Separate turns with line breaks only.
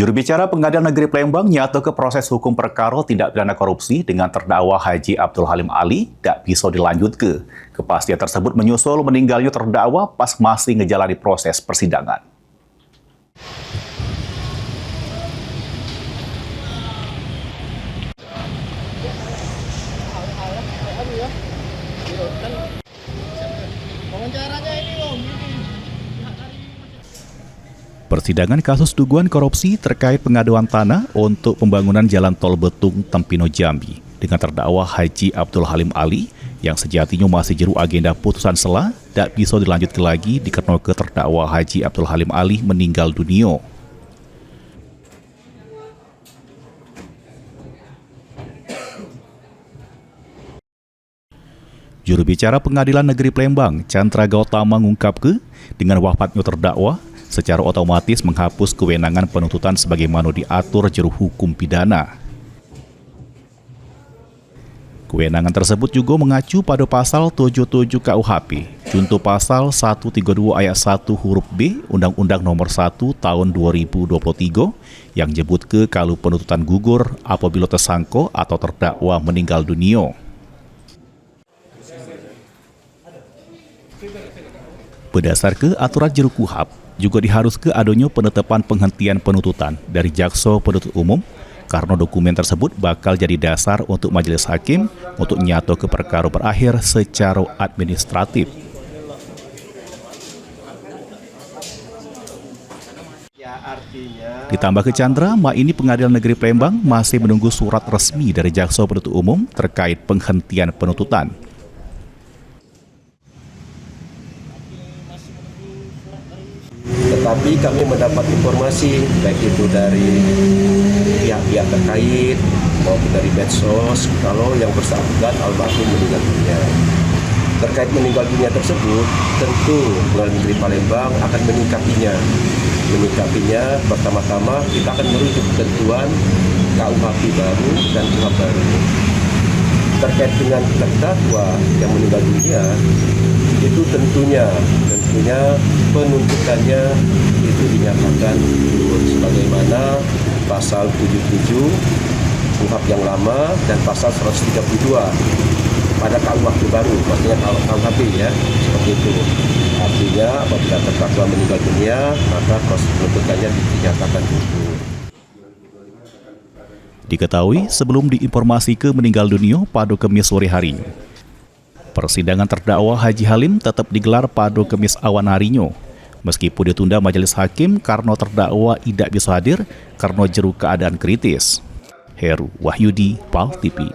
Juru bicara Pengadilan Negeri Palembang nyatakan proses hukum perkara tindak pidana korupsi dengan terdakwa Haji Abdul Halim Ali tak bisa dilanjutkan. Kepastian tersebut menyusul meninggalnya terdakwa pas masih menjalani proses persidangan. Persidangan kasus dugaan korupsi terkait pengaduan tanah untuk pembangunan jalan tol Betung Tempino Jambi dengan terdakwa Haji Abdul Halim Ali yang sejatinya masih jeru agenda putusan sela tak bisa dilanjutkan lagi dikarenakan terdakwa Haji Abdul Halim Ali meninggal dunia. Juru bicara Pengadilan Negeri Palembang, Chandra Gautama mengungkapkan dengan wafatnya terdakwa secara otomatis menghapus kewenangan penuntutan sebagaimana diatur juru hukum pidana. Kewenangan tersebut juga mengacu pada pasal 77 KUHP, junto pasal 132 ayat 1 huruf B Undang-Undang Nomor 1 Tahun 2023 yang nyebut ke kalau penuntutan gugur apabila tersangka atau terdakwa meninggal dunia. Berdasarkan aturan juru KUHP, juga diharuskan adanya penetapan penghentian penuntutan dari jaksa penuntut umum karena dokumen tersebut bakal jadi dasar untuk majelis hakim untuk nyato ke perkara berakhir secara administratif. Ditambah ke Chandra, ini Pengadilan Negeri Palembang masih menunggu surat resmi dari jaksa penuntut umum terkait penghentian penuntutan.
Tetapi kami mendapat informasi baik itu dari pihak-pihak terkait maupun dari medsos kalau yang bersangkutan almarhum meninggal dunia. Terkait meninggal dunia tersebut, tentu Pengadilan Negeri Palembang akan menyikapinya. Pertama-tama kita akan merujuk ketentuan KUHP baru dan KUHP baru. Terkait dengan terdakwa yang meninggal dunia, itu tentunya penuntutannya itu dinyatakan sebagaimana pasal 77 KUHP yang lama dan pasal 132 pada KUHP baru, maksudnya KUHP ya, seperti itu. Artinya apabila terdakwa meninggal dunia, maka proses penuntutannya dinyatakan gugur.
Diketahui sebelum diinformasikan meninggal dunia pada Kamis sore harinya, persidangan terdakwa Haji Halim tetap digelar pada Kamis awan harinya, meskipun ditunda majelis hakim karena terdakwa tidak bisa hadir karena jeru keadaan kritis. Heru Wahyudi, PAL TV.